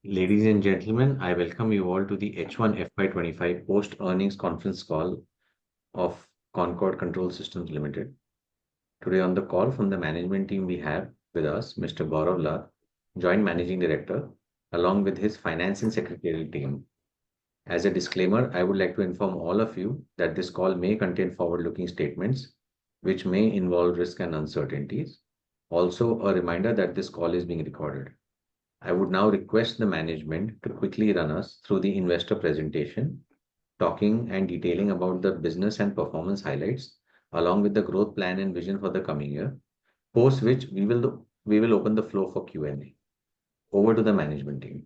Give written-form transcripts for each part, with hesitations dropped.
Ladies and gentlemen, I welcome you all to the H1FY25 post-earnings conference call of Concord Control Systems Limited. Today on the call from the management team, we have with us Mr. Gaurav Lal, Joint Managing Director, along with his finance and secretarial team. As a disclaimer, I would like to inform all of you that this call may contain forward-looking statements, which may involve risk and uncertainties. Also, a reminder that this call is being recorded. I would now request the management to quickly run us through the investor presentation, talking and detailing about the business and performance highlights, along with the growth plan and vision for the coming year, post which we will open the floor for Q&A. Over to the management team.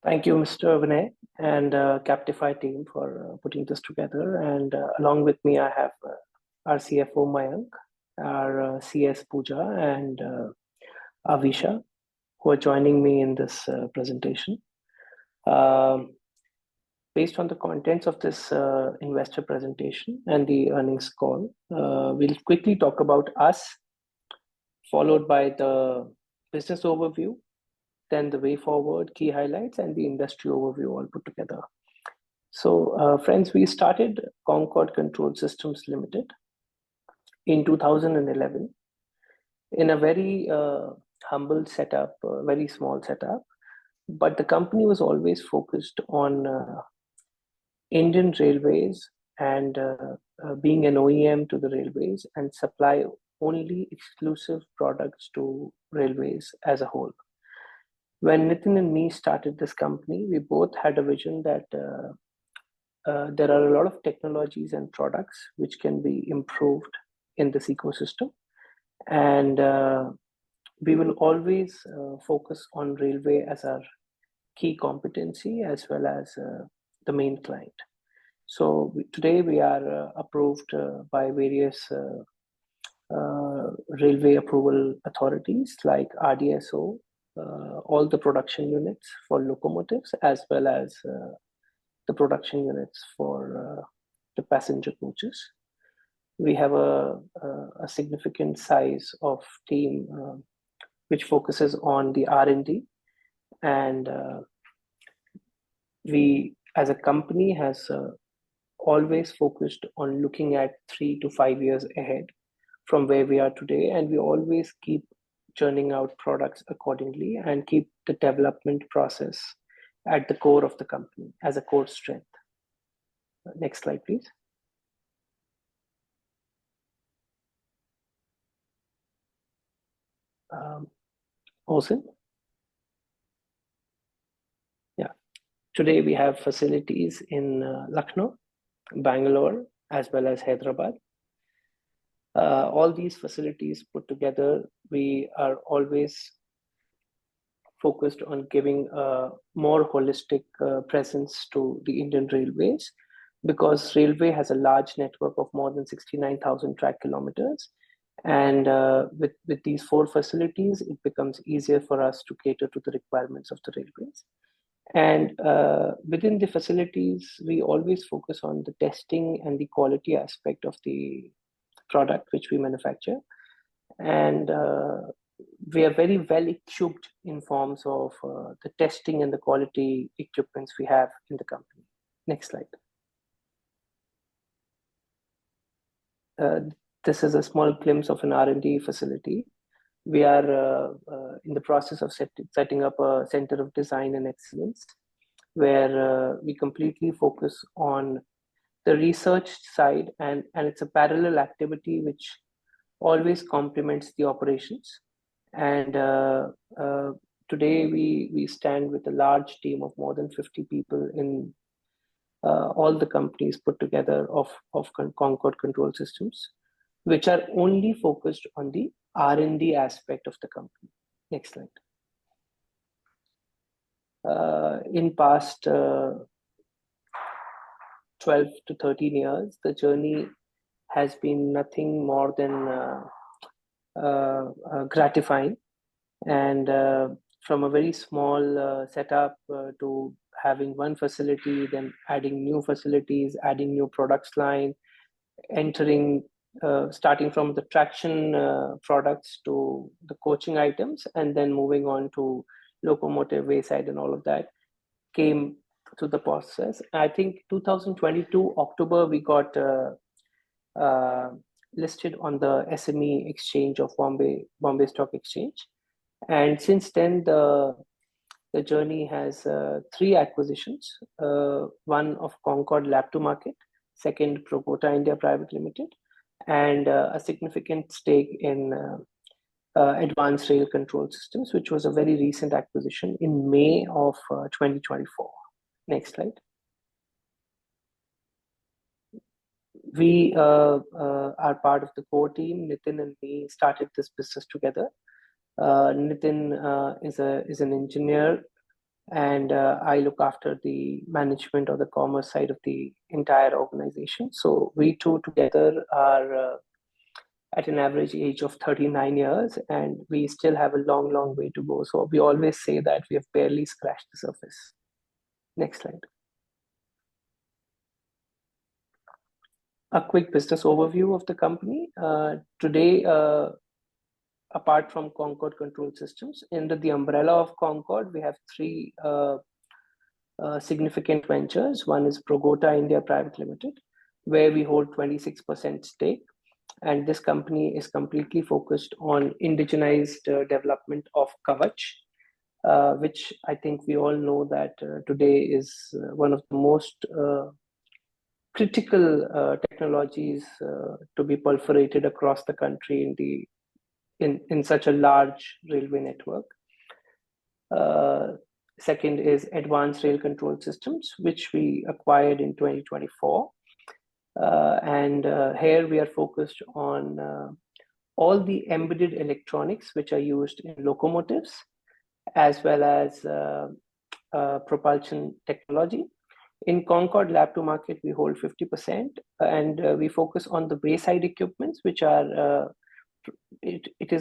Thank you, Mr. Vinay and Captify team for putting this together. And along with me, I have our CFO Mayank, our CS Pooja, and Avisha, who are joining me in this presentation. Based on the contents of this investor presentation and the earnings call, we'll quickly talk about us, followed by the business overview, then the way forward, key highlights, and the industry overview all put together. So, friends, we started Concord Control Systems Limited in 2011 in a very humble setup, very small setup, but the company was always focused on Indian railways and being an OEM to the railways and supply only exclusive products to railways as a whole. When Nitin and me started this company, we both had a vision that there are a lot of technologies and products which can be improved in this ecosystem, and we will always focus on railway as our key competency as well as the main client. So today we are approved by various railway approval authorities like RDSO, all the production units for locomotives as well as the production units for the passenger coaches. We have a significant size of team which focuses on the R&D, and we as a company has always focused on looking at 3 to 5 years ahead from where we are today, and we always keep churning out products accordingly and keep the development process at the core of the company as a core strength. Next slide, please. Awesome. Yeah. Today we have facilities in Lucknow, Bangalore, as well as Hyderabad. All these facilities put together, we are always focused on giving a more holistic presence to the Indian railways, because railway has a large network of more than 69,000 track kilometers. And with these 4 facilities, it becomes easier for us to cater to the requirements of the railways. And within the facilities, we always focus on the testing and the quality aspect of the product which we manufacture. And we are very well equipped in forms of the testing and the quality equipments we have in the company. Next slide. This is a small glimpse of an R&D facility. We are in the process of setting up a center of design and excellence, where we completely focus on the research side, and it's a parallel activity which always complements the operations. And today we stand with a large team of more than 50 people in all the companies put together of Concord Control Systems, which are only focused on the R&D aspect of the company. Next slide. In past 12 to 13 years, the journey has been nothing more than gratifying. And from a very small setup to having one facility, then adding new facilities, adding new products line, entering starting from the traction products to the coaching items, and then moving on to locomotive, wayside, and all of that came to the process. I think 2022 October we got listed on the SME exchange of Bombay Stock Exchange, and since then the journey has three acquisitions: one of Concord Lab to Market, second Progota India Private Limited, and a significant stake in Advanced Rail Control Systems, which was a very recent acquisition in May of 2024. Next slide. We are part of the core team. Nitin and me started this business together. Nitin is an engineer, and I look after the management or the commerce side of the entire organization. So we two together are at an average age of 39 years, and we still have a long way to go. So we always say that we have barely scratched the surface. Next slide. A quick business overview of the company. Today, apart from Concord Control Systems, under the umbrella of Concord, we have three significant ventures. One is Progota India Private Limited, where we hold 26% stake. And this company is completely focused on indigenized development of Kavach, which I think we all know that today is one of the most critical technologies to be proliferated across the country in such a large railway network. Second is Advanced Rail Control Systems, which we acquired in 2024. And here we are focused on all the embedded electronics which are used in locomotives, as well as propulsion technology. In Concord Lab to Market, we hold 50%, and we focus on the wayside equipments, which are it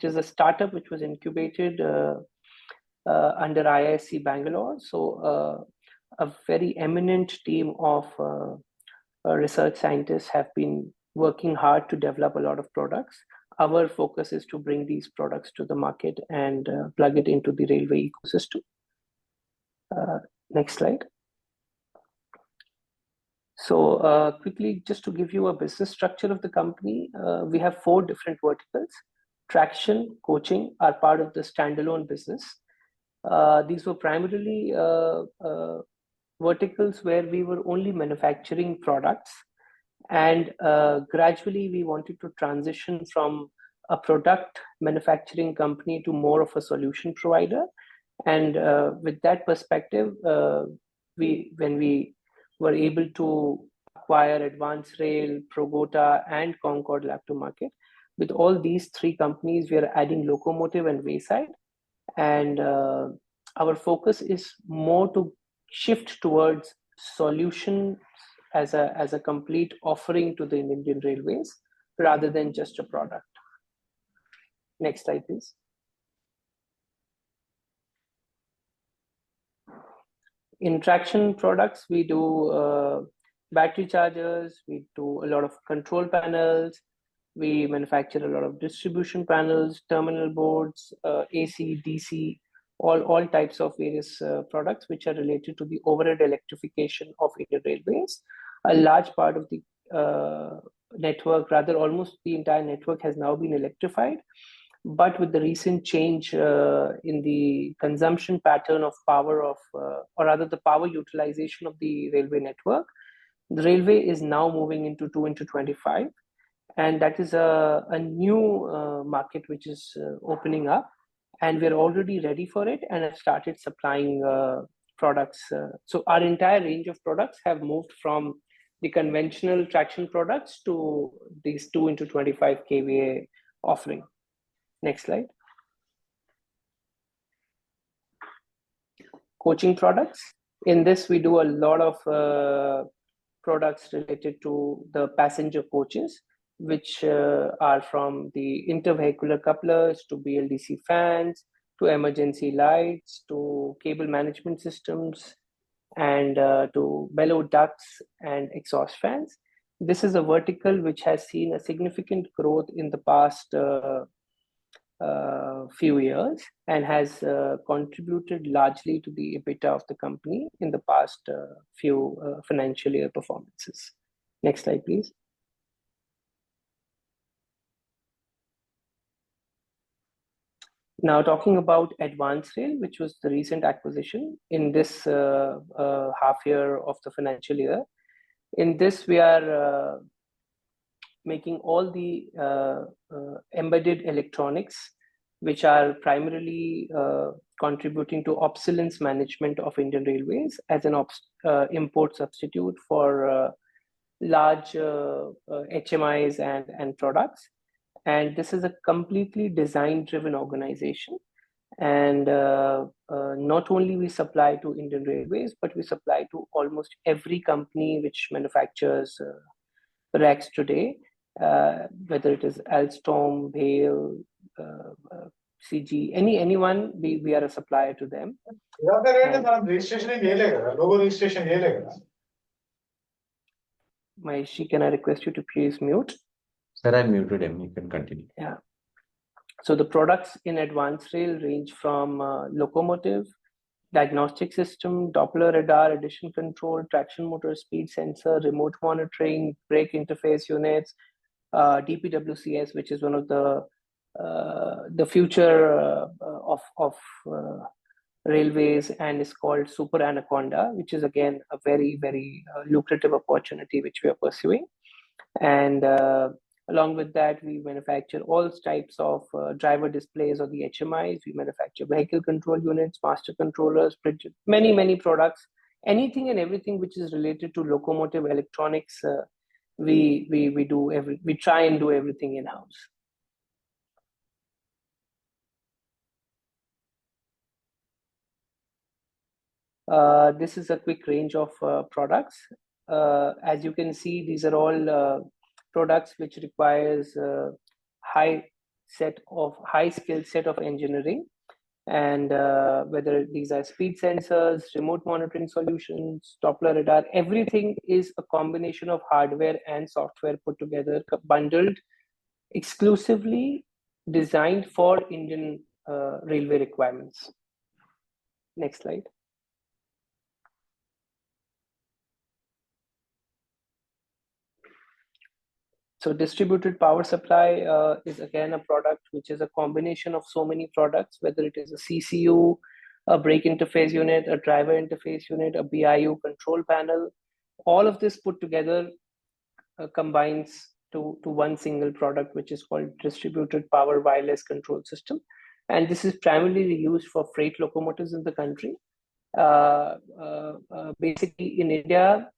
is a startup which was incubated under IISc Bangalore. So a very eminent team of research scientists have been working hard to develop a lot of products. Our focus is to bring these products to the market and plug it into the railway ecosystem. Next slide. So quickly, just to give you a business structure of the company, we have four different verticals. Traction, coaching are part of the standalone business. These were primarily verticals where we were only manufacturing products, and gradually we wanted to transition from a product manufacturing company to more of a solution provider. And with that perspective, when we were able to acquire Advanced Rail, Progota, and Concord Lab to Market, with all these three companies, we are adding locomotive and wayside. And our focus is more to shift towards solutions as a complete offering to the Indian Railways rather than just a product. Next slide, please. In traction products, we do battery chargers, we do a lot of control panels, we manufacture a lot of distribution panels, terminal boards, AC, DC, all types of various products which are related to the overhead electrification of Indian Railways. A large part of the network, rather almost the entire network, has now been electrified. But with the recent change in the consumption pattern of power or rather the power utilization of the railway network, the railway is now moving into 2x25. And that is a new market which is opening up. And we're already ready for it and have started supplying products. So our entire range of products have moved from the conventional traction products to these 2x25 kVA offering. Next slide. Coaching products. In this, we do a lot of products related to the passenger coaches, which are from the intervehicular couplers to BLDC fans, to emergency lights, to cable management systems, and to bellow ducts and exhaust fans. This is a vertical which has seen a significant growth in the past few years and has contributed largely to the EBITDA of the company in the past few financial year performances. Next slide, please. Now, talking about Advance Rail, which was the recent acquisition in this half year of the financial year. In this, we are making all the embedded electronics, which are primarily contributing to obsolescence management of Indian Railways as an import substitute for large HMIs and products. And this is a completely design-driven organization. And not only we supply to Indian Railways, but we supply to almost every company which manufactures racks today, whether it is Alstom, Bale, CG, anyone, we are a supplier to them. Maheshi, can I request you to please mute? Sir, I muted him. You can continue. Yeah. So the products in Advance Rail range from locomotive, diagnostic system, Doppler radar, addition control, traction motor speed sensor, remote monitoring, brake interface units, DPWCS, which is one of the future of railways, and is called Super Anaconda, which is again a very, very lucrative opportunity which we are pursuing. And along with that, we manufacture all types of driver displays or the HMIs. We manufacture vehicle control units, master controllers, many, many products. Anything and everything which is related to locomotive electronics, we try and do everything in-house. This is a quick range of products. As you can see, these are all products which requires high skill set of engineering, and whether these are speed sensors, remote monitoring solutions, Doppler radar, everything is a combination of hardware and software put together, bundled, exclusively designed for Indian railway requirements. Next slide. So distributed power supply is again a product which is a combination of so many products, whether it is a CCU, a brake interface unit, a driver interface unit, a BIU control panel. All of this put together combines to one single product, which is called distributed power wireless control system. And this is primarily used for freight locomotives in the country. Basically in India,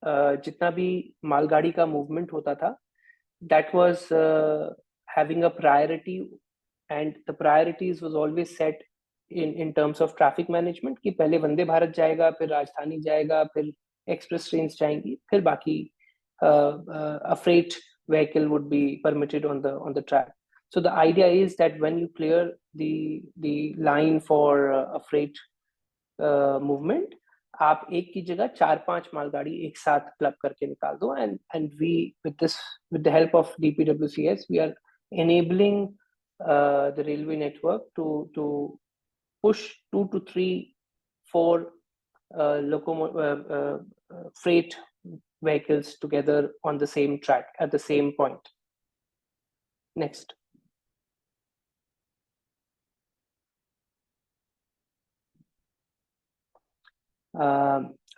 जितना भी मालगाड़ी का movement होता था, that was having a priority, and the priorities was always set in terms of traffic management कि पहले वंदे भारत जाएगा, फिर राजधानी जाएगा, फिर एक्सप्रेस ट्रेन्स जाएंगी, फिर बाकी a freight vehicle would be permitted on the track. So the idea is that when you clear the line for a freight movement, आप एक की जगह 4-5 मालगाड़ी एक साथ क्लब करके निकाल दो, and we with the help of DPWCS we are enabling the railway network to push 2 to 3, 4 freight vehicles together on the same track at the same point. Next.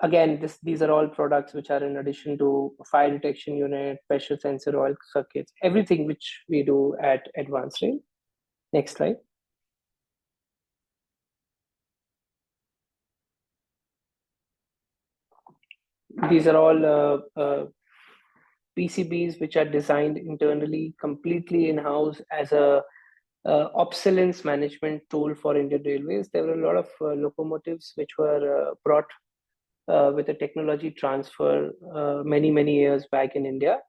Again, these are all products which are in addition to fire detection unit, pressure sensor, oil circuits, everything which we do at Advance Rail. Next slide. These are all PCBs which are designed internally, completely in-house as a obsolescence management tool for Indian Railways. There were a lot of locomotives which were brought with a technology transfer many years back in India,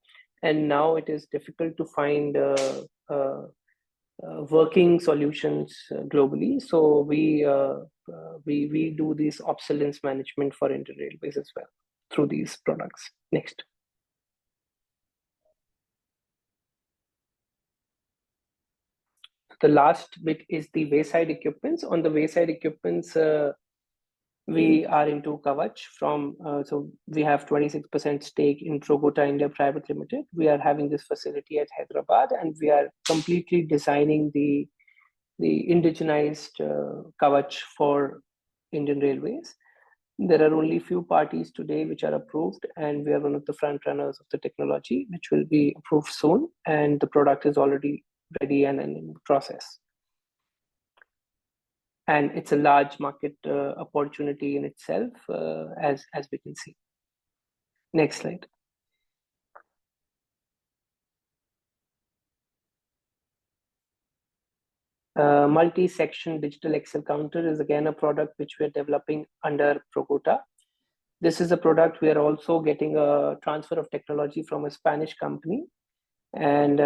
and now it is difficult to find working solutions globally. So we do this obsolescence management for Indian Railways as well through these products. Next. the last bit is the wayside equipments. On the wayside equipments, we are into Kavach so we have 26% stake in Progota India Private Limited. We are having this facility at Hyderabad, and we are completely designing the indigenized Kavach for Indian Railways. There are only few parties today which are approved, and we are one of the front runners of the technology, which will be approved soon, and the product is already ready and in process. And it's a large market opportunity in itself, as we can see. Next slide. Multi-section digital Excel counter is again a product which we are developing under Progota. This is a product we are also getting a transfer of technology from a Spanish company, and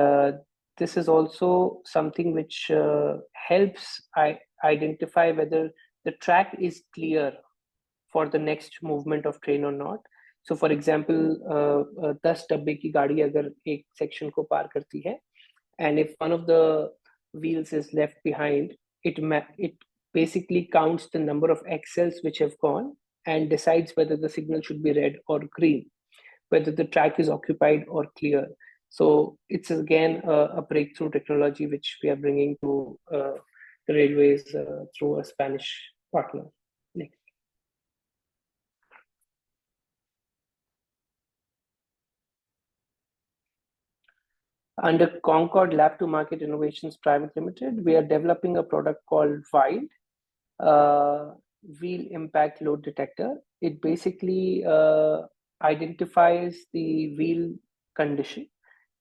this is also something which helps identify whether the track is clear for the next movement of train or not. So for example, 10 डब्बे की गाड़ी अगर एक section को पार करती है, and if one of the wheels is left behind, it basically counts the number of axles which have gone and decides whether the signal should be red or green, whether the track is occupied or clear. So it's again a breakthrough technology which we are bringing to the railways through a Spanish partner. Next. Under Concord Lab to Market Innovations Private Limited, we are developing a product called Wheel Impact Load Detector. It basically identifies the wheel condition,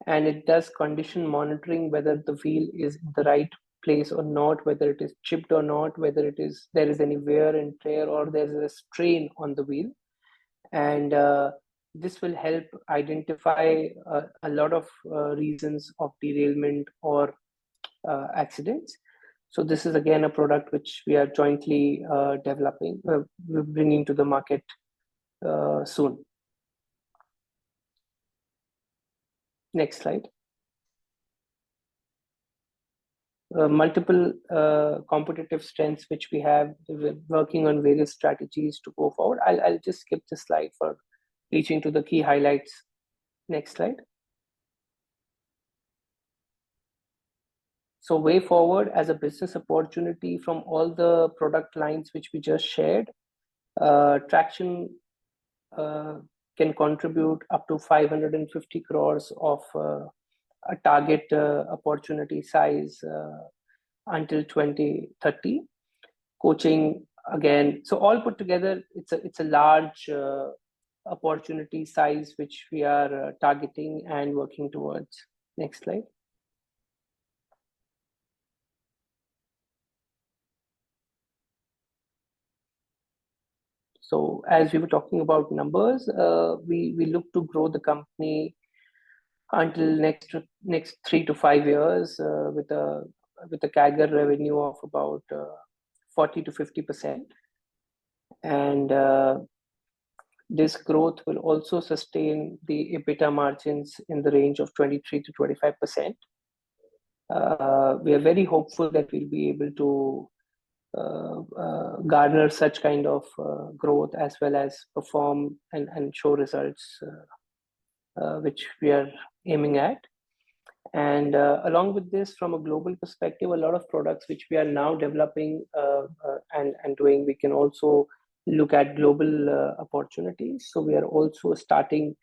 and it does condition monitoring, whether the wheel is in the right place or not, whether it is chipped or not, whether there is any wear and tear or there is a strain on the wheel. And this will help identify a lot of reasons of derailment or accidents. So this is again a product which we are jointly developing, we're bringing to the market soon. Next slide. Multiple competitive strengths which we have. We're working on various strategies to go forward. I'll just skip this slide for reaching to the key highlights. Next slide. So way forward as a business opportunity from all the product lines which we just shared, traction can contribute up to 550 crores of a target opportunity size until 2030. Coaching again, so all put together, it's a large opportunity size which we are targeting and working towards. Next slide. So as we were talking about numbers, we look to grow the company until next 3 to 5 years with a CAGR revenue of about 40 to 50%, and this growth will also sustain the EBITDA margins in the range of 23 to 25%. We are very hopeful that we'll be able to garner such kind of growth as well as perform and show results which we are aiming at. And along with this, from a global perspective, a lot of products which we are now developing and doing, we can also look at global opportunities. So we are also starting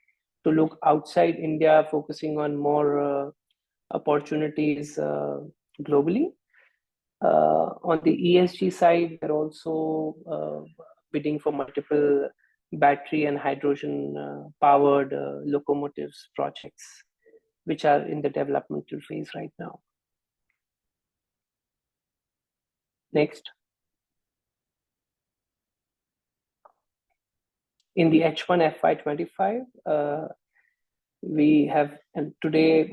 to look outside India, focusing on more opportunities globally. On the ESG side, we're also bidding for multiple battery and hydrogen powered locomotives projects, which are in the developmental phase right now. Next. In the H1 FY25, we have, and today,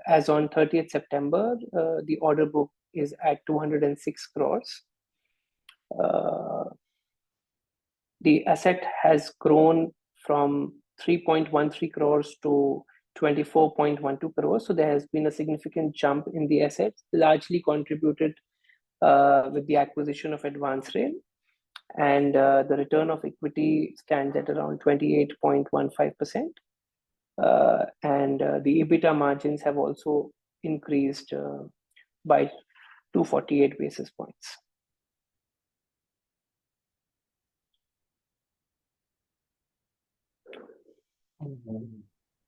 as on 30th September, the order book is at 206 crores. The asset has grown from 3.13 crores to 24.12 crores. So there has been a significant jump in the assets, largely contributed with the acquisition of Advance Rail. And the return of equity stands at around 28.15%. And the EBITDA margins have also increased by 248 basis points.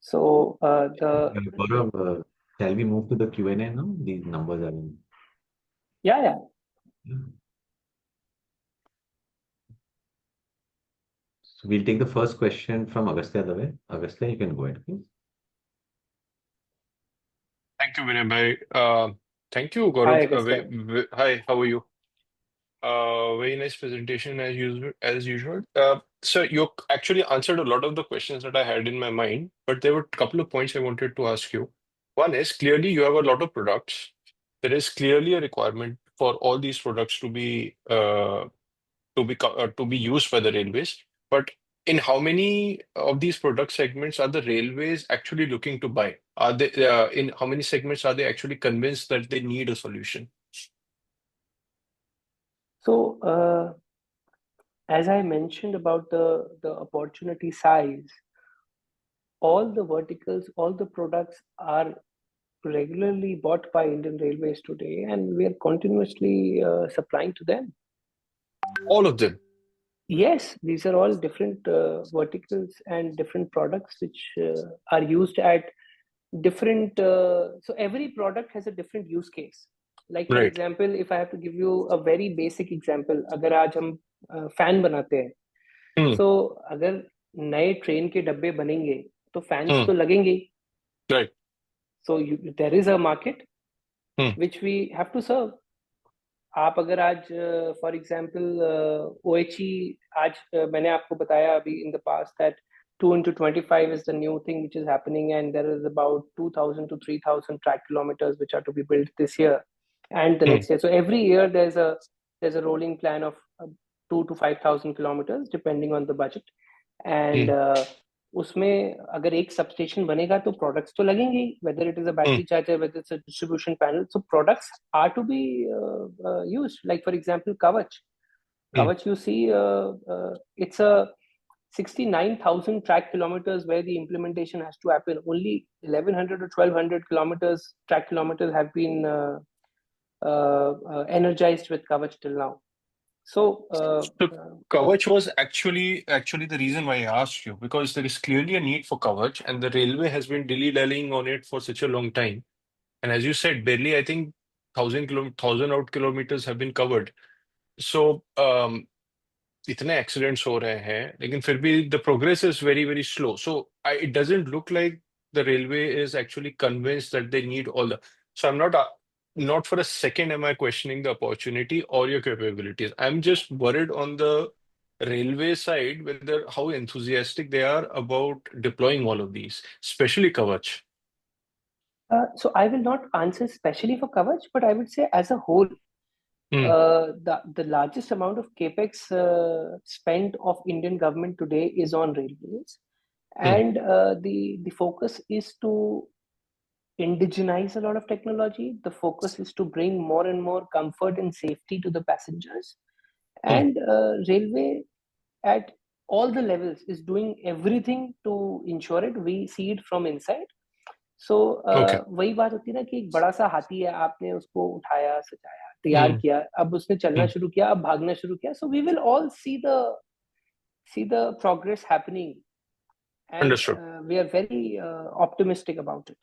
So Gaurav, shall we move to the Q&A now? These numbers are in. Yeah. So we'll take the first question from Agastya Dave. Agastya, you can go ahead, please. Thank you, Vinay bhai. Thank you, Hi, Gaurav. Agastya. Hi, how are you? Very nice presentation as usual. So you actually answered a lot of the questions that I had in my mind, but there were a couple of points I wanted to ask you. One is clearly you have a lot of products. There is clearly a requirement for all these products to be used by the railways. But in how many of these product segments are the railways actually looking to buy? Are they in how many segments are they actually convinced that they need a solution? So as I mentioned about the opportunity size, all the verticals, all the products are regularly bought by Indian Railways today, and we are continuously supplying to them. All of them. Yes, these are all different verticals and different products which are used at different. So every product has a different use case. Like for Right. example, if I have to give you a very basic example, अगर आज हम fan बनाते हैं, so अगर नए train के डब्बे बनेंगे तो फैंस तो लगेंगे ही. Right. So there is a market which we have to serve. आप अगर आज फॉर एग्जाम्पल OHE आज मैंने आपको बताया अभी in the past that 2 into 25 is the new thing which is happening, and there is about 2,000 to 3,000 track kilometers which are to be built this year and the next year. So every year there's a rolling plan of 2 to 5,000 kilometers depending on the budget, and उसमें अगर एक substation बनेगा तो products तो लगेंगे ही, whether it is a battery charger, whether it's a distribution panel. So products are to be used. Like for example, Kavach, you see, it's a 69,000 track kilometers where the implementation has to happen. Only 1,100 or 1,200 track kilometers have been energized with Kavach till now. So Kavach was actually the reason why I asked you, because there is clearly a need for Kavach, and the railway has been dilly-dallying on it for such a long time. And as you said, barely I think 1,000 odd kilometers have been covered. So इतने accidents हो रहे हैं, लेकिन फिर भी the progress is very, very slow. So it doesn't look like the railway is actually convinced that they need all the. So I'm not for a second am I questioning the opportunity or your capabilities. I'm just worried on the railway side whether how enthusiastic they are about deploying all of these, especially Kavach. So I will not answer specially for Kavach, but I would say as a whole, the largest amount of capex spent of Indian government today is on railways, and the focus is to indigenize a lot of technology. The focus is to bring more and more comfort and safety to the passengers, and railway at all the levels is doing everything to ensure it. We see it from inside. So वही बात होती है ना कि एक बड़ा सा हाथी है, आपने उसको उठाया, सजाया, तैयार किया, अब उसने चलना शुरू किया, अब भागना शुरू किया. So we will all see the progress happening, and Understood. We are very optimistic about it.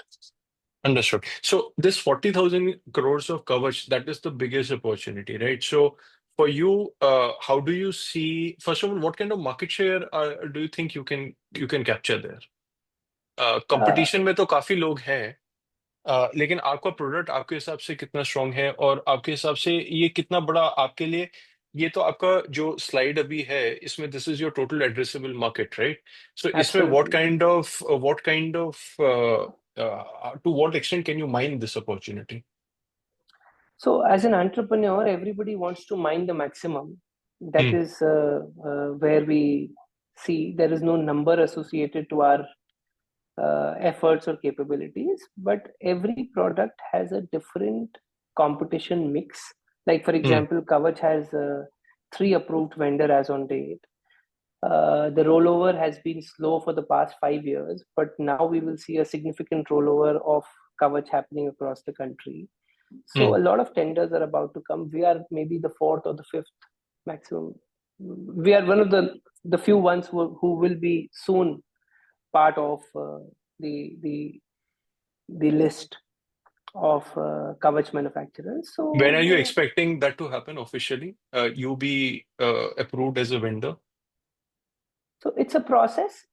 Understood. So this 40,000 crores of coverage, that is the biggest opportunity, right? So for you, how do you see, first of all, what kind of market share do you think you can capture there? Competition में तो काफी लोग हैं, लेकिन आपका product आपके हिसाब से कितना स्ट्रांग है, और आपके हिसाब से ये कितना बड़ा आपके लिए, ये तो आपका जो स्लाइड अभी है इसमें this is your total addressable market, right? So इसमें what kind of to what extent can you mine this opportunity? So as an entrepreneur, everybody wants to mine the maximum. That is where we see there is no number associated to our efforts or capabilities, but every product has a different competition mix. Like for example, Kavach has 3 approved vendor as on date. The rollover has been slow for the past 5 years, but now we will see a significant rollover of Kavach happening across the country. So a lot of tenders are about to come. We are maybe the fourth or the fifth maximum. We are one of the few ones who will be soon part of the the the list of Kavach manufacturers. When are you So expecting that to happen officially? You be approved as a vendor? so it's a process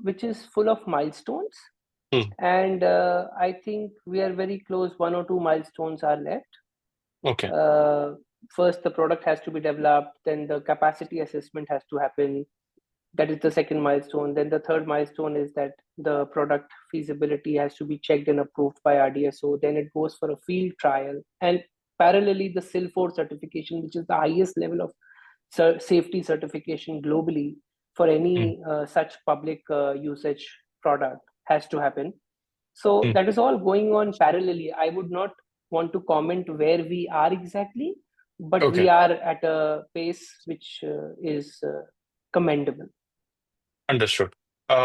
which is full of milestones, Hmm. and I think we are very close. 1 or 2 milestones are left. Okay. First, the product has to be developed, then the capacity assessment has to happen. That is the second milestone. Then the third milestone is that the product feasibility has to be checked and approved by RDSO. Then it goes for a field trial, and parallelly the SIL4 certification, which is the highest level of safety certification globally for Hmm. any such public usage product, has to happen. So Hmm. that is all going on parallelly. I would not want to comment where we are exactly, but we Okay. are at a pace which is commendable. Understood.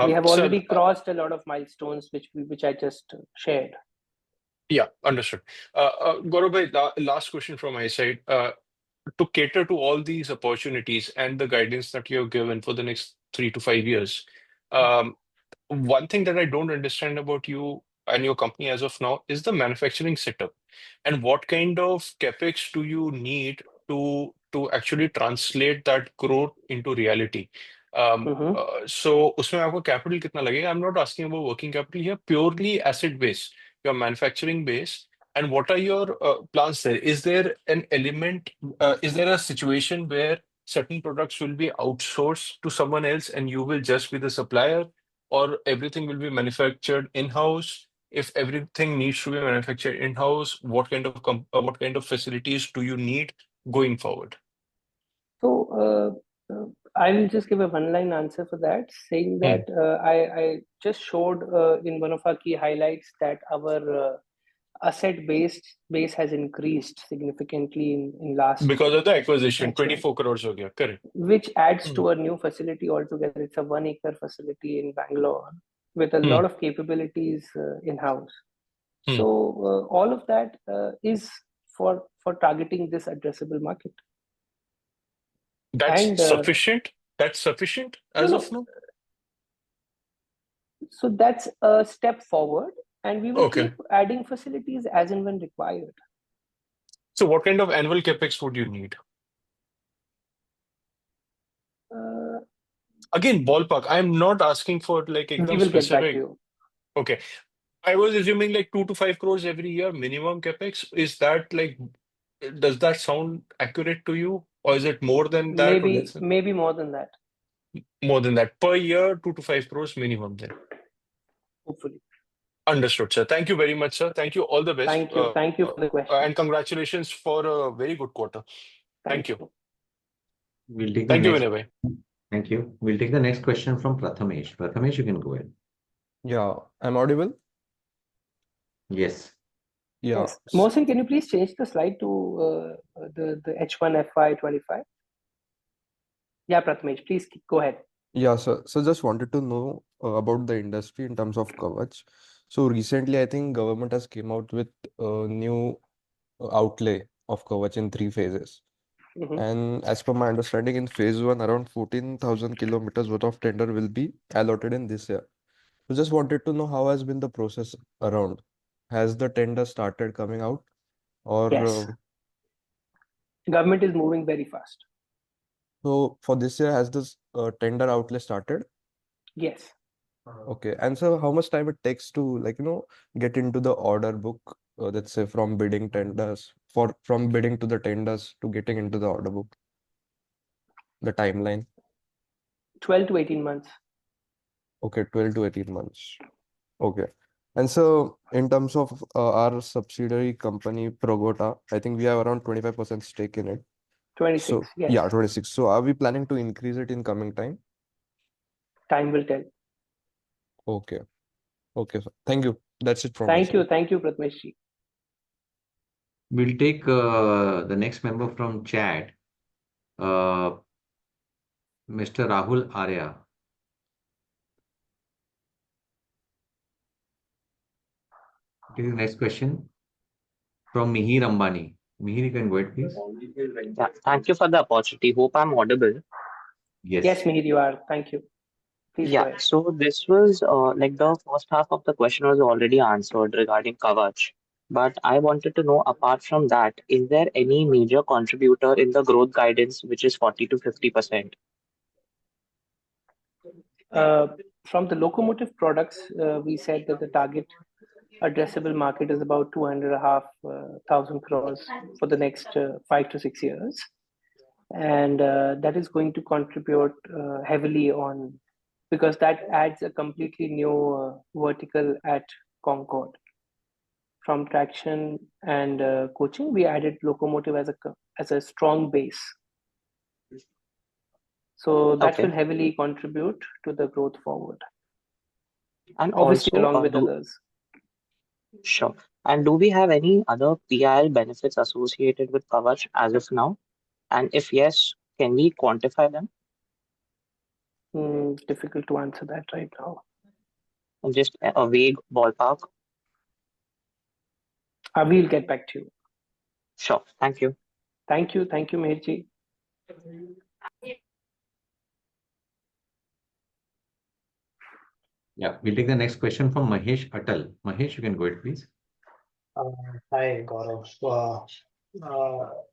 We have Sir, already crossed a lot of milestones, which I just shared. yeah, understood. Gaurav bhai, last question from my side. To cater to all these opportunities and the guidance that you have given for the next 3 to 5 years, um, one thing that I don't understand about you and your company as of now is the manufacturing setup. And what kind of capex do you need to actually translate that growth into reality? Mm-hmm. So उसमें आपको capital कितना लगेगा? I'm not asking about working capital here, purely asset base, your manufacturing base. And what are your plans there? Is there an element, is there a situation where certain products will be outsourced to someone else and you will just be the supplier, or everything will be manufactured in-house? If everything needs to be manufactured in-house, what kind of facilities do you need going forward? So I will just give a one-line answer for that, saying Hmm. that I just showed in one of our key highlights that our asset base has increased significantly in last Because of the acquisition, H1, 24 crores ho gaya. Correct. which adds Hmm. to a new facility altogether. It's a 1 acre facility in Bangalore with a Hmm. lot of capabilities in-house. Hmm. So all of that is for targeting this addressable market. That's And sufficient? That's sufficient no, as of no. now? So that's a step forward, and we will Okay. keep adding facilities as and when required. So what kind of annual capex would you need? Uh, Again, ballpark. I'm not asking for like we एकदम will get back to specific. you. Okay. I was assuming like 2 to 5 crores every year minimum capex. Is that like, does that sound accurate to you? Or is it more than that, or less Maybe more than that, more than that? Per year, 2 to 5 crores minimum then. hopefully. Understood, sir. Thank you very much, sir. Thank you. All the best. Thank you for the question. And congratulations for a very good quarter. Thank Thank you. you. We'll take the Thank you, next. Vinay bhai. Thank you. We'll take the next question from Prathamesh. Prathamesh, you can go ahead. Yeah, I'm audible. Yes. Yeah, Yes, Mohsin, can you please change the slide to the H1FY25? Yeah, Prathamesh, please go ahead. yeah. So just wanted to know about the industry in terms of coverage. So recently, I think government has came out with a new outlay of coverage in 3 phases. Mhm. And as per my understanding, in phase one, around 14,000 kilometers worth of tender will be allotted in this year. So just wanted to know how has been the process around. Has the tender started coming out, or Yes, government is moving very fast. so for this year, has this tender outlay started? Yes. Okay. And so how much time it takes to get into the order book, let's say from bidding tenders from bidding to the tenders to getting into the order book, the timeline? 12 to 18 months. Okay, 12 to 18 months. Okay. And so in terms of our subsidiary company Progota, I think we have around 25% stake in it. 26. So Yes. yeah, 26. So are we planning to increase it in coming time? Time will tell. Okay. Okay, sir. Thank you. That's it from my side. Thank you, Pratmesh ji. We'll take the next member from chat, uh, Mr. Rahul Arya. Take the next question from Mihir Ambani. Mihir, you can go ahead, please. Yeah, thank you for the opportunity. Hope I'm audible. Yes. Yes, Mihir, you are. Thank you. Please go Yeah, ahead. so this was like the first half of the question was already answered regarding coverage. But I wanted to know, apart from that, is there any major contributor in the growth guidance, which is 40 to 50%? From the locomotive products, we said that the target addressable market is about 2,500 crores for the next 5 to 6 years. And that is going to contribute heavily on, because that adds a completely new vertical at Concord. From traction and coaching, we added locomotive as a strong base. So that will Okay. heavily contribute to the growth forward, And obviously also, along with others. sure. And do we have any other PIL benefits associated with coverage as of now? And if yes, can we quantify them? Difficult to answer that right now. Just a vague ballpark. We'll get back to you. Sure. Thank you. Thank you, Mehirji. Yeah, we'll take the next question from Mahesh Atal. Mahesh, you can go ahead, please. Hi, Gaurav.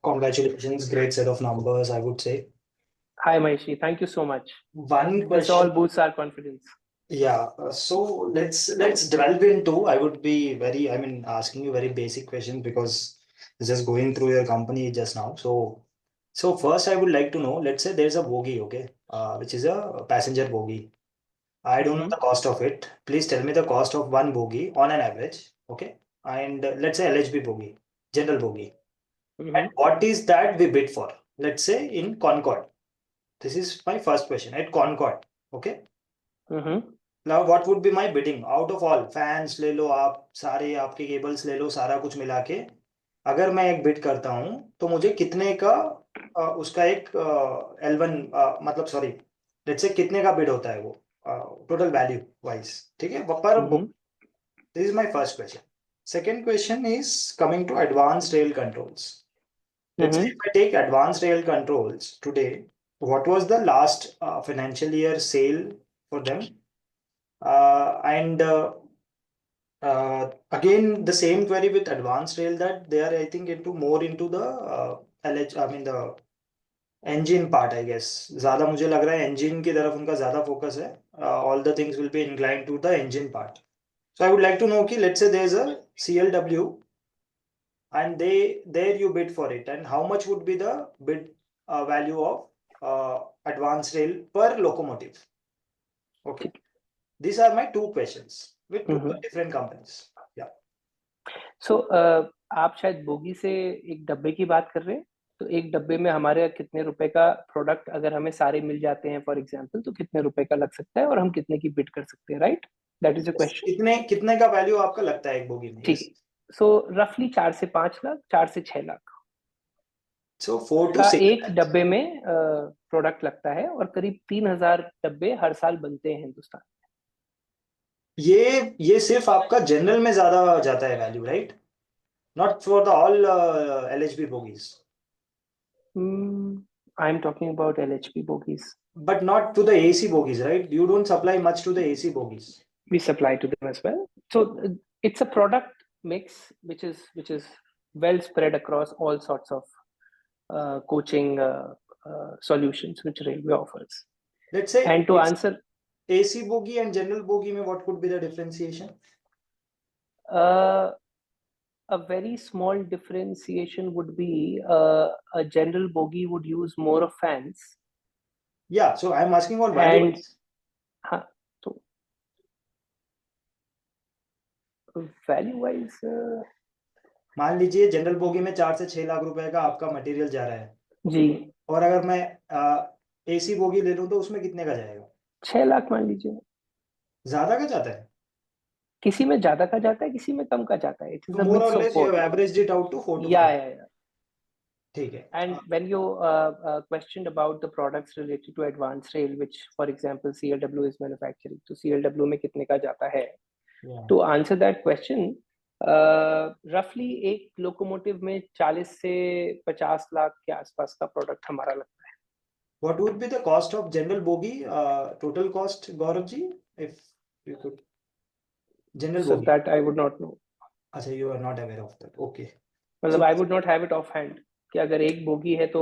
Congratulations, great set of numbers, I would say. Hi, Maishi. Thank you so much. One This question. all boosts our confidence. Yeah, so let's delve into. I would be asking you very basic questions because just going through your company just now. So first I would like to know, let's say there's a bogie, okay, which is a passenger bogie. I don't know the cost of it. Please tell me the cost of one bogie on an average, okay? And let's say LHB bogie, general bogie. And what is that we bid for? Let's say in Concord. This is my first question at Concord, okay? Now what would be my bidding out of all fans ले लो आप सारे आपके cables ले लो सारा कुछ मिला के अगर मैं एक बिड करता हूं तो मुझे कितने का उसका एक L1 मतलब सॉरी लेट्स से कितने का बिड होता है वो टोटल वैल्यू वाइज ठीक है पर this is my first question second question is coming to advanced rail controls let's say if I take advanced rail controls today what was the last financial year sale for them and again the same query with advanced rail that they are I think into more into the the engine part I guess ज़्यादा मुझे लग रहा है engine की तरफ उनका ज़्यादा focus है all the things will be inclined to the engine part so I would like to know कि let's say there is a CLW and there you bid for it and how much would be the bid value of advanced rail per locomotive okay these are my two questions with two different companies yeah so आप शायद bogie से एक डब्बे की बात कर रहे हैं तो एक डब्बे में हमारे कितने रुपए का प्रोडक्ट अगर हमें सारे मिल जाते हैं फॉर एग्जांपल तो कितने रुपए का लग सकता है और हम कितने की बिड कर सकते हैं right that is a question कितने का वैल्यू आपका लगता है एक बोगी में ठीक सो रफली 4 से 5 लाख 4 से 6 लाख so 4 to का 6 एक डब्बे में प्रोडक्ट लगता है और करीब 3,000 डब्बे हर साल बनते हैं हिंदुस्तान ये सिर्फ आपका जनरल में ज्यादा जाता है value right not for the all LHB bogies I am talking about LHB bogies but not to the AC bogies right you don't supply much to the AC bogies we supply to them as well so it's a product mix which is well spread across all sorts of coaching solutions which railway offers let's say and to answer AC bogie and general bogie mein what could be the differentiation a very small differentiation would be a general bogie would use more of fans yeah so I'm asking on value and so value wise मान लीजिए general bogie में 4 से 6 लाख रुपए का आपका material जा रहा है जी और अगर मैं AC बोगी ले लूं तो उसमें कितने का जाएगा 6 लाख मान लीजिए ज्यादा का जाता है? किसी में ज्यादा का जाता है, किसी में कम का जाता है. It is तो a more or mix of less you both. have averaged it out to 4 to Yeah, 5. yeah. ठीक है. And when you questioned about the products related to advanced rail, which for example CLW is manufacturing, तो CLW में कितने का जाता है? Yeah. To answer that question, roughly एक locomotive में 40 से 50 लाख के आसपास का प्रोडक्ट हमारा लगता है. What would be the cost of general bogie? Total cost, Gaurav ji, if you could. General So bogie. that I would not know. अच्छा, you are not aware of that. Okay. मतलब So I would not have it off hand कि अगर एक bogie है तो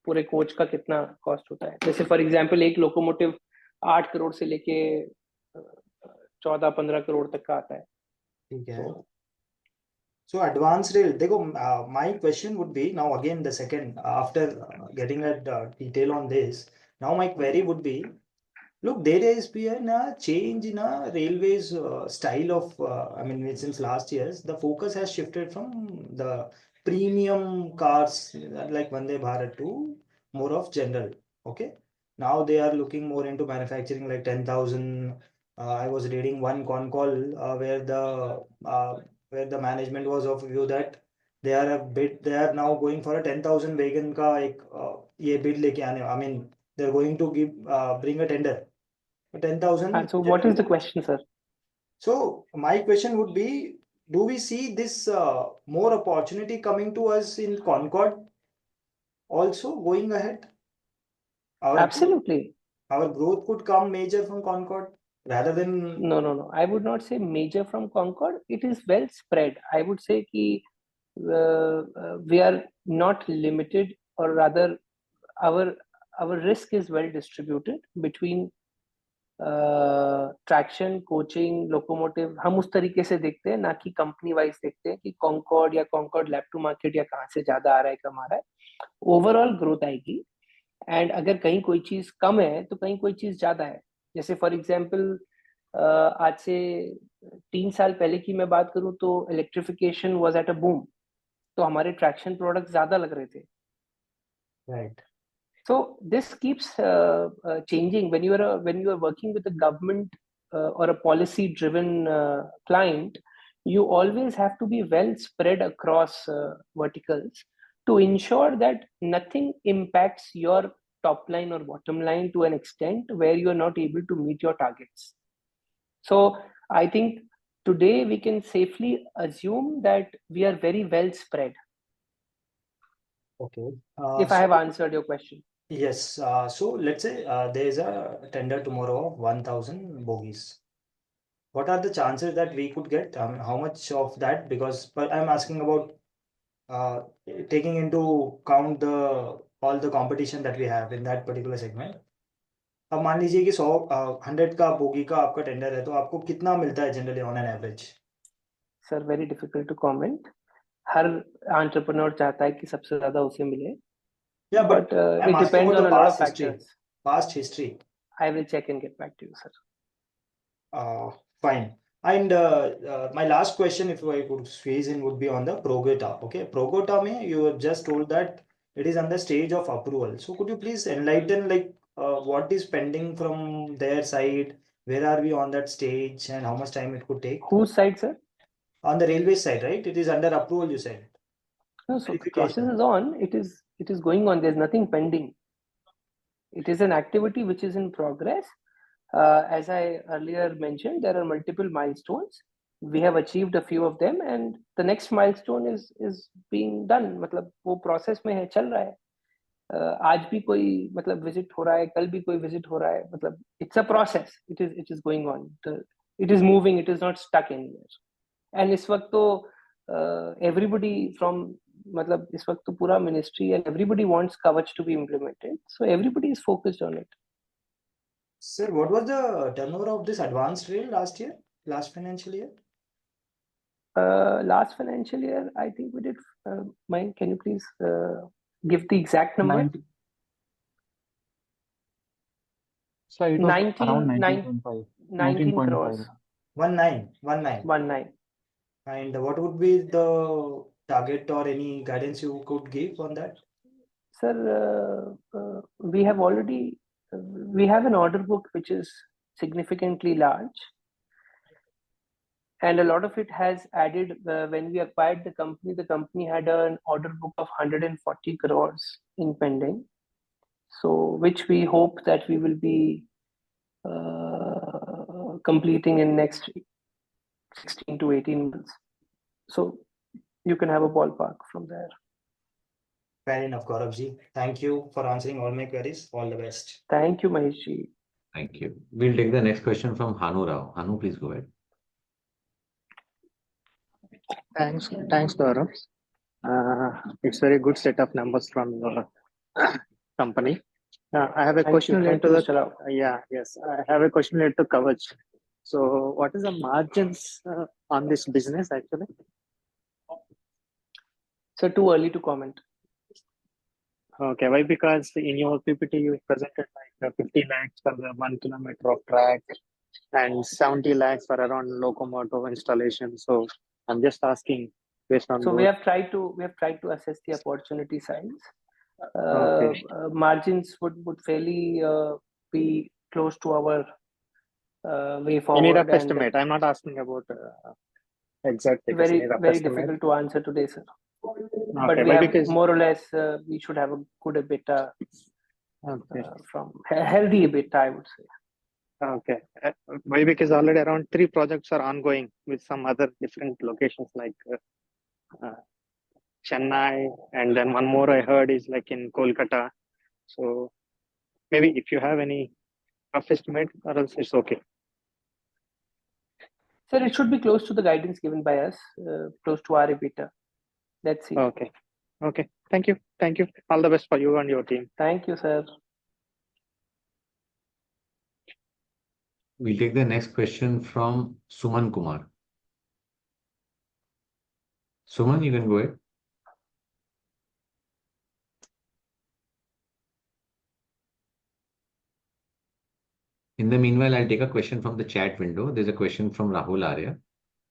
पूरे coach का कितना कॉस्ट होता है. जैसे फॉर एग्जांपल एक लोकोमोटिव 8 करोड़ से लेके 14-15 करोड़ तक का आता है. ठीक है. So So advanced rail, देखो, my question would be now again the second after getting a detail on this. Now my query would be, look, there has been a change in a railways style of, I mean, since last years, the focus has shifted from the premium cars like Vande Bharat to more of general. Okay. Now they are looking more into manufacturing like 10,000. I was reading one con call where the management was of view that they are now going for a 10,000 wagon का एक ये bid लेके आने. I mean, they're going to bring a tender. 10,000. so what is the question, sir? So my question would be, do we see this more opportunity coming to us in Concord also going ahead? Absolutely. Our growth could come major from Concord rather than. No. I would not say major from Concord. It is well spread. I would say कि we are not limited, or rather our risk is well distributed between traction, coaching, locomotive. हम उस तरीके से देखते हैं, ना कि company wise देखते हैं कि कॉन्कॉर्ड या कॉन्कॉर्ड लैब टू मार्केट या कहाँ से ज्यादा आ रहा है, कम आ रहा है. ओवरऑल ग्रोथ आएगी. एंड अगर कहीं कोई चीज कम है तो कहीं कोई चीज ज्यादा है. जैसे फॉर एग्जाम्पल आज से 3 साल पहले की मैं बात करूं तो electrification was at a boom, तो हमारे ट्रैक्शन प्रोडक्ट ज्यादा लग रहे थे. Right. So this keeps changing when you are working with a government or a policy driven client. You always have to be well spread across verticals to ensure that nothing impacts your top line or bottom line to an extent where you are not able to meet your targets. So I think today we can safely assume that we are very well spread. Okay. If I have answered your question. Yes. So let's say there is a tender tomorrow of 1,000 bogies. What are the chances that we could get? How much of that? Because I'm asking about taking into count all the competition that we have in that particular segment. अब मान लीजिए कि 100 का bogie का आपका tender है, तो आपको कितना मिलता है generally on an average? Sir very difficult to comment. हर एंटरप्रेन्योर चाहता है कि सबसे ज्यादा उसे मिले. Yeah, but I'm it asking depends about on the a lot of past history. factors. Past history. I will check and get back to you, sir. Fine. And my last question, if I could squeeze in, would be on the Progota. Okay, Progota mein you have just told that it is on the stage of approval. So could you please enlighten like what is pending from their side? Where are we on that stage and how much time it could take? Whose side, sir? On the railway side, right? It is under approval, you said. No, so the process is on. It is going on. There's nothing pending. It is an activity which is in progress. As I earlier mentioned, there are multiple milestones. We have achieved a few of them, and the next milestone is being done. मतलब वो process में है, चल रहा है. आज भी कोई मतलब विजिट हो रहा है, कल भी कोई विजिट हो रहा है. मतलब it's a process. It is going on. It is moving. It is not stuck anywhere. And इस वक्त तो everybody from मतलब इस वक्त तो पूरा ministry and everybody wants Kavach to be implemented. So everybody is focused on it. Sir, what was the turnover of this advanced rail last year, last financial year? Last financial year, I think we did. Mike, can you please give the exact number? 90. So it was 19, around 19.5. 19.5. 19 crores. 19. 19. And what would be the target or any guidance you could give on that? Sir, we have an order book which is significantly large. and a lot of it has added when we acquired the company had an order book of 140 crores in pending, so which we hope that we will be completing in next 16 to 18 months. So you can have a ballpark from there. Fair enough, Gauravji. Thank you for answering all my queries. All the best. Thank you, Maheshji. Thank you. We'll take the next question from Hanu Rao. Hanu, please go ahead. Thanks, Gaurav. It's very good set of numbers from your company. I have a question related to the I have a question related to coverage. So, what is the margins on this business actually? So too early to comment. Okay, why? Because in your PPT you presented like 50 lakhs for the 1 kilometer of track and 70 lakhs for around locomotive installation. So I'm just asking based on. So both. we have tried to assess the opportunity size. Okay. Margins would fairly be close to our way forward. Any rough estimate? I'm not asking about exact figures. Very difficult to answer today, sir. Okay, but we have more or less we should have a good EBITDA from healthy EBITDA, I would say. Okay, why? Because already around 3 projects are ongoing with some other different locations like Chennai, and then one more I heard is like in Kolkata. So maybe if you have any rough estimate, or else it's okay. Sir, it should be close to the guidance given by us, close to our EBITDA. Let's see. Okay. Thank you. All the best for you and your team. Thank you, sir. We'll take the next question from Suman Kumar. Suman, you can go ahead. In the meanwhile, I'll take a question from the chat window. There's a question from Rahul Arya.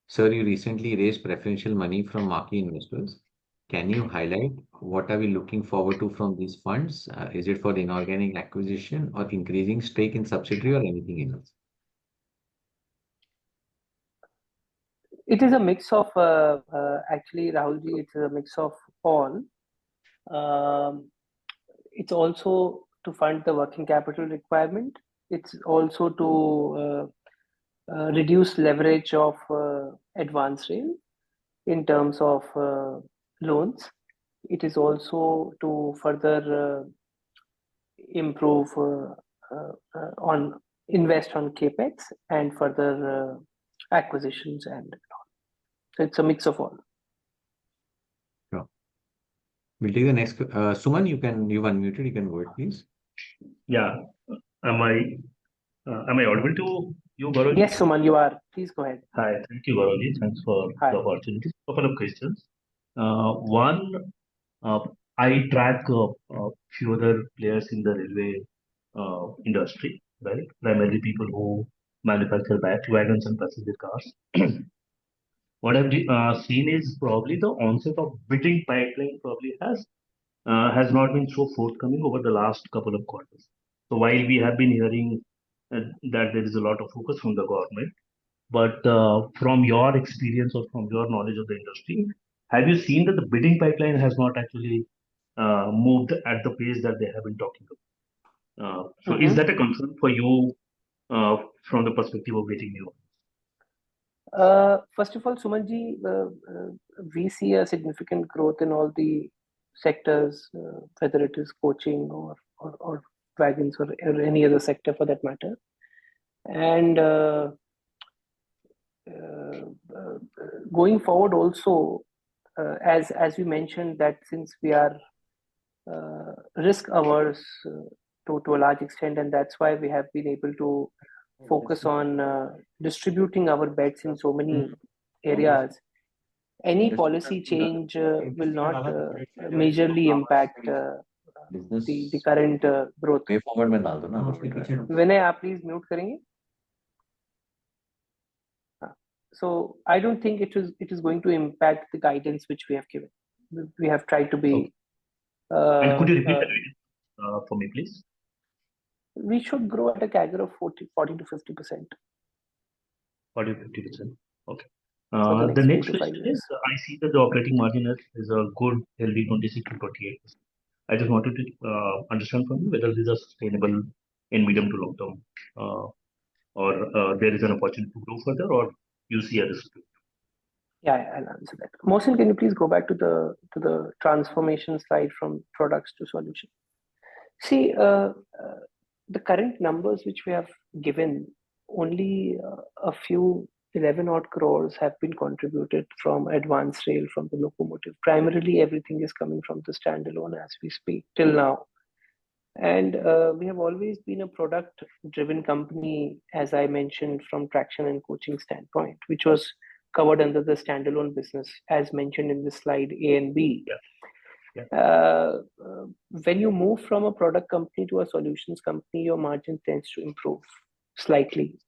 Sir, you recently raised preferential money from marquee investors. Can you highlight what are we looking forward to from these funds? Is it for inorganic acquisition or increasing stake in subsidiary or anything else? It is a mix of, actually, Rahulji, it's a mix of all. It's also to fund the working capital requirement. It's also to reduce leverage of advance rail in terms of loans. It is also to further improve invest on capex and further acquisitions, and so it's a mix of all. Sure. We'll take the next. Suman, you've unmuted. You can go ahead, please. Yeah. Am I audible to you, Gaurav? Yes, Suman, you are. Please go ahead. Hi. Thank you, Gaurav. Thanks for the opportunity. Couple of questions. One, I track a few other players in the railway industry, right? Primarily people who manufacture wagons and passenger cars. What I've seen is probably the onset of bidding pipeline probably has not been so forthcoming over the last couple of quarters. So while we have been hearing that there is a lot of focus from the government, but from your experience or from your knowledge of the industry, have you seen that the bidding pipeline has not actually moved at the pace that they have been talking about? So is that a concern for you from the perspective of getting new? First of all, Sumanji, we see a significant growth in all the sectors, whether it is coaching or wagons or any other sector for that matter. And going forward also, as you mentioned, that since we are risk averse to a large extent, and that's why we have been able to focus on distributing our bets in so many areas. Any policy change will not majorly impact the current growth. Vinay, आप please mute करेंगे. So I don't think it is going to impact the guidance which we have given. We have tried to be. And could you repeat that for me, please? We should grow at a CAGR of 40 to 50%. 40 to 50%. Okay. for the The next next 3 to 5 question years. is, I see that the operating margin is a good, healthy 26 to 28%. I just wanted to understand from you whether these are sustainable in medium to long term, or there is an opportunity to grow further, or you see a risk. Yeah, I'll answer that. Mohsin, can you please go back to the transformation slide from products to solution? See, the current numbers which we have given, only a few 11 odd crores have been contributed from advanced rail, from the locomotive. Primarily, everything is coming from the standalone as we speak till now. And we have always been a product driven company, as I mentioned, from traction and coaching standpoint, which was covered under the standalone business, as mentioned in the slide A and B. When you move from a product company to a solutions company, your margin tends to improve slightly.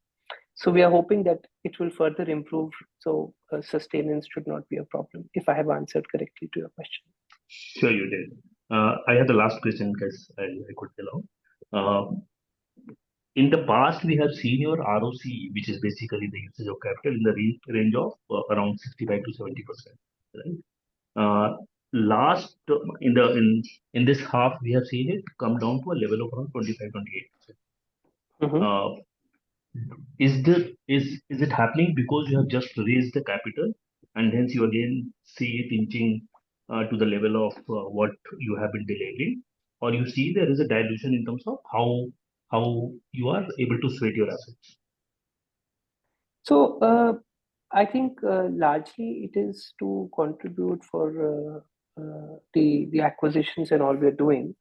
So we are hoping that it will further improve. So sustenance should not be a problem, if I have answered correctly to your question. Sure, you did. I have the last question because I could tell out. In the past, we have seen your ROC, which is basically the usage of capital, in the range of around 65 to 70%. Right? Last in this half, we have seen it come down to a level of around 25-28%. Is it happening because you have just raised the capital and hence you again see it inching to the level of what you have been delivering, or you see there is a dilution in terms of how you are able to sweat your assets? So I think largely it is to contribute for the acquisitions and all we are doing,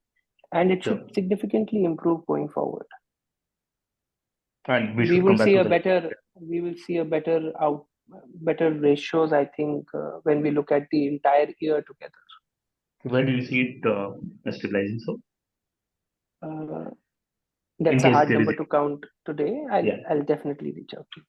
and it should significantly improve going forward. And we will see a better ratios, I think, when we look at the entire year together. Where do you see it stabilizing? So that's a hard number to count today. I'll definitely reach out to you.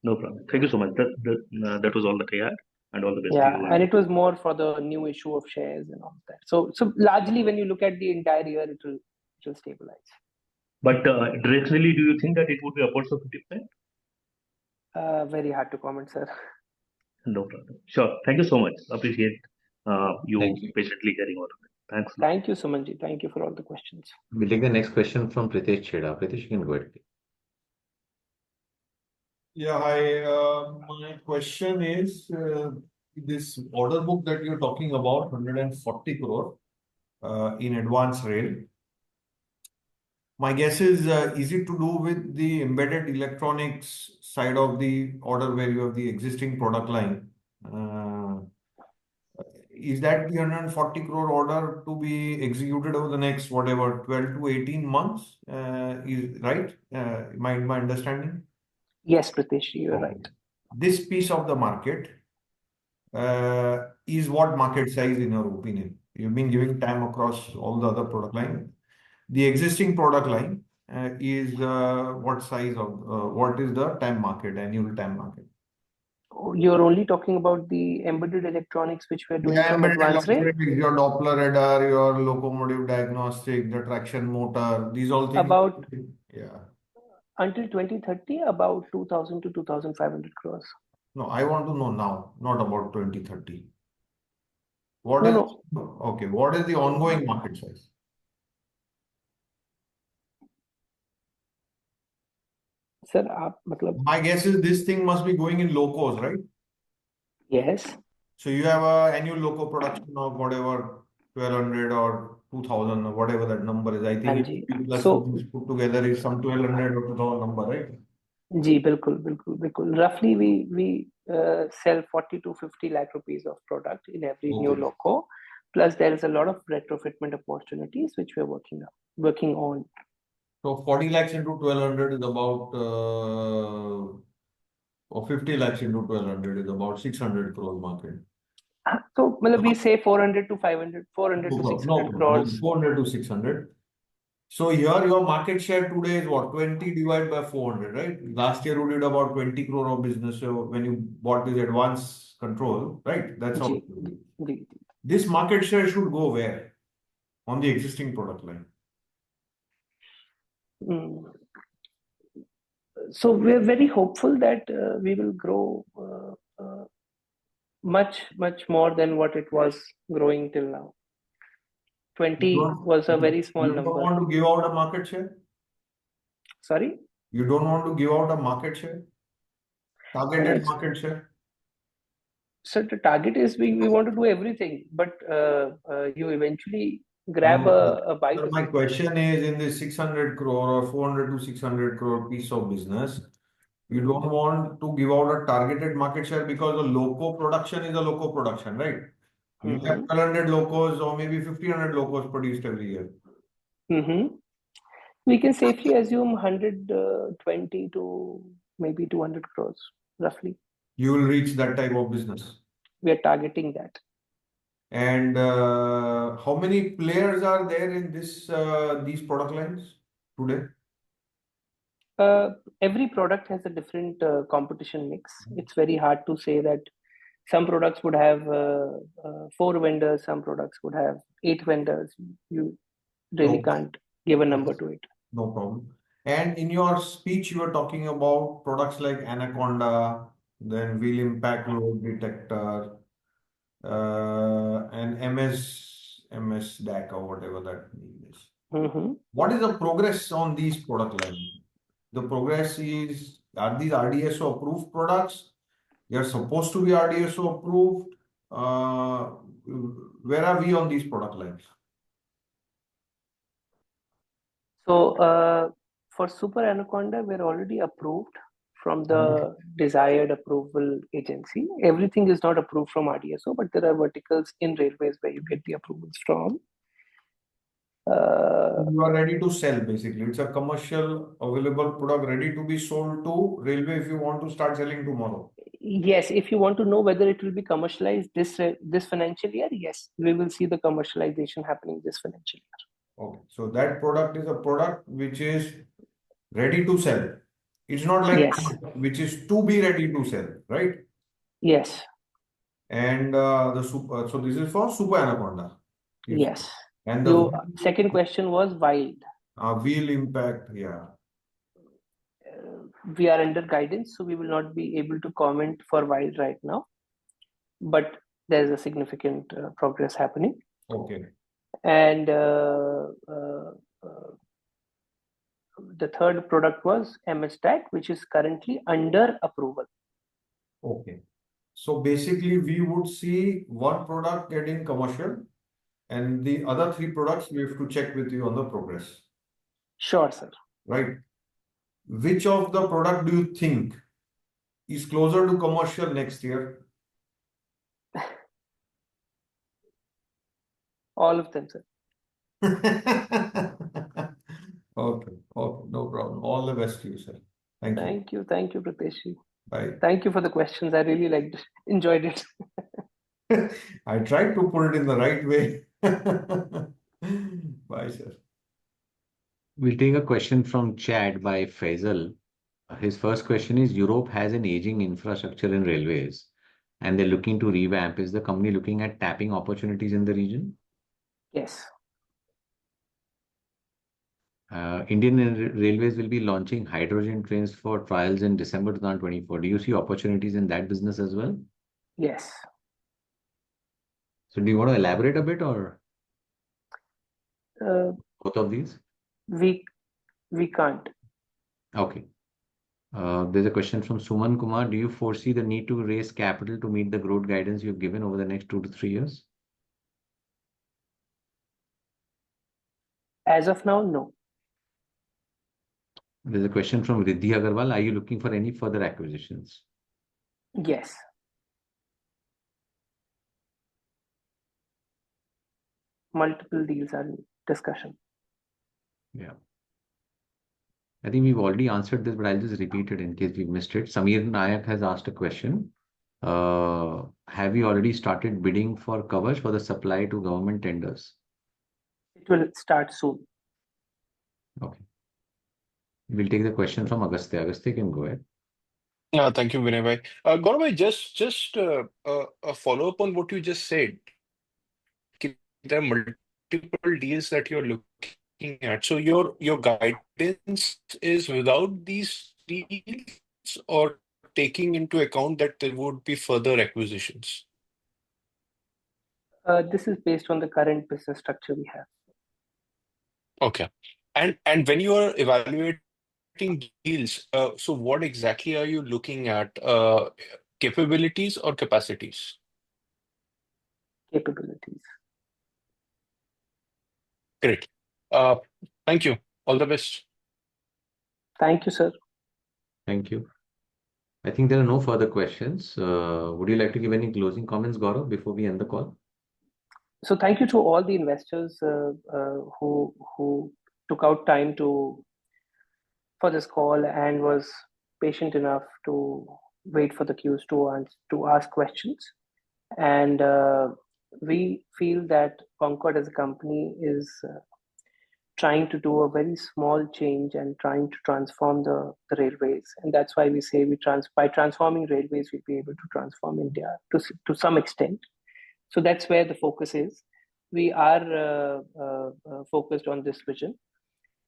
No problem. Thank you so much. That was all that I had, and all the best. Yeah, and it was more for the new issue of shares and all that. So largely, when you look at the entire year, it will stabilize. But directionally, do you think that it would be upwards of 50%? Very hard to comment, sir. No problem. Sure. Thank you so much. Appreciate you patiently hearing all of it. Thanks. Thank you, Sumanji. Thank you for all the questions. We'll take the next question from Pritesh Chheda. Pritesh, you can go ahead. Yeah, hi. My question is this order book that you're talking about, 140 crore in advanced rail. My guess is it to do with the embedded electronics side of the order where you have the existing product line? Is that the 140 crore order to be executed over the next, whatever, 12 to 18 months? Is right? My understanding? Yes, Pritesh, you're right. This piece of the market is what market size in your opinion? You've been giving time across all the other product line. The existing product line is what size of what is the time market, annual time market? You're only talking about the embedded electronics which we're doing from advanced rail? Your Doppler radar, your locomotive diagnostic, the traction motor, these all things. About until 2030, about 2,000 to 2,500 crores. No, I want to know now, not about 2030. What is okay? What is the ongoing market size? Sir, my guess is this thing must be going in locos, right? Yes. So you have an annual loco production of whatever 1,200 or 2,000 or whatever that number is. I think plus put together is some 1,200 or 2,000 number, right? Ji, bilkul. Roughly, we sell 40 to 50 lakh rupees of product in every new loco. Plus, there is a lot of retrofitment opportunities which we are working on. So 40 lakhs into 1,200 is about, or 50 lakhs into 1,200 is about 600 crore market. So we say 400 to 500, 400 to 600 crores. 400 to 600. So here your market share today is what? 20 divided by 400, right? Last year you did about 20 crore of business. So when you bought this advanced control, right? That's how. This market share should go where? On the existing product line. So we're very hopeful that we will grow much more than what it was growing till now. 20 was a very small You number. don't want to give out a market share? Sorry? You don't want to give out a market share? Targeted market share? So the target is we want to do everything, but you eventually grab a bite. So my question is, in this 600 crore or 400 to 600 crore piece of business, you don't want to give out a targeted market share because a loco production is a loco production, right? You have 1,200 locos or maybe 1,500 locos produced every year. We can safely assume 120 to maybe 200 crores, roughly. You will reach that type of business. We are targeting that. And how many players are there in these product lines today? Every product has a different competition mix. It's very hard to say that some products would have 4 vendors, some products would have 8 vendors. You really can't give a number to it. No problem. And in your speech, you were talking about products like Anaconda, then wheel impact load detector, and MS DAC or whatever that means. What is the progress on these product lines? The progress is, are these RDSO approved products? They are supposed to be RDSO approved. Where are we on these product lines? So for Super Anaconda, we're already approved from the desired approval agency. Everything is not approved from RDSO, but there are verticals in railways where you get the approvals from. You are ready to sell, basically. It's a commercial available product ready to be sold to railway if you want to start selling tomorrow. Yes, if you want to know whether it will be commercialized this financial year, yes, we will see the commercialization happening this financial year. Okay, so that product is a product which is ready to sell. It's not like which is to be ready to sell, right? Yes. And so this is for Super Anaconda. Yes. And the second question was wild. Wheel impact, yeah. We are under guidance, so we will not be able to comment for wild right now. But there's a significant progress happening. Okay. And the third product was MS DAC, which is currently under approval. Okay. So basically, we would see one product getting commercial, and the other 3 products we have to check with you on the progress. Sure, sir. Right. Which of the product do you think is closer to commercial next year? All of them, sir. Okay, no problem. All the best to you, sir. Thank you. Thank you, Pritesh. Bye. Thank you for the questions. I really enjoyed it. I tried to put it in the right way. Bye, sir. We'll take a question from Chad by Faisal. His first question is, Europe has an aging infrastructure in railways and they're looking to revamp. Is the company looking at tapping opportunities in the region? Yes. Indian Railways will be launching hydrogen trains for trials in December 2024. Do you see opportunities in that business as well? Yes. So do you want to elaborate a bit or both of these? We can't. Okay. There's a question from Suman Kumar. Do you foresee the need to raise capital to meet the growth guidance you've given over the next 2 to 3 years? As of now, no. There's a question from Riddhi Agarwal. Are you looking for any further acquisitions? Yes. Multiple deals are in discussion. Yeah. I think we've already answered this, but I'll just repeat it in case we missed it. Samir Nayak has asked a question. Have you already started bidding for Kavach for the supply to government tenders? It will start soon. Okay. We'll take the question from Agastya. Agastya, can go ahead. Thank you, Vinay bhai. Gaurav bhai, just a follow-up on what you just said. There are multiple deals that you're looking at. So your guidance is without these deals or taking into account that there would be further acquisitions? This is based on the current business structure we have. Okay. And when you are evaluating deals, so what exactly are you looking at? Capabilities or capacities? Capabilities. Great. Thank you. All the best. Thank you, sir. Thank you. I think there are no further questions. Would you like to give any closing comments, Gaurav, before we end the call? So thank you to all the investors who took out time for this call and was patient enough to wait for the queues to ask questions. And we feel that Concord as a company is trying to do a very small change and trying to transform the railways. And that's why we say by transforming railways, we'll be able to transform India to some extent. So that's where the focus is. We are focused on this vision.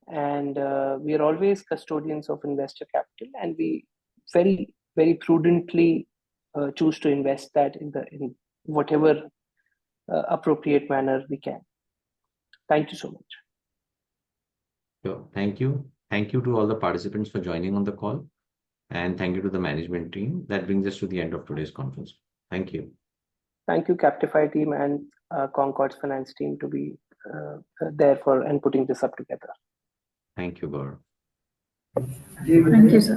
And we are always custodians of investor capital, and we very, very prudently choose to invest that in whatever appropriate manner we can. Thank you so much. Sure. Thank you. Thank you to all the participants for joining on the call. And thank you to the management team. That brings us to the end of today's conference. Thank you. Thank you, Captify team and Concord's finance team to be there and putting this up together. Thank you, Gaurav. Thank you, sir.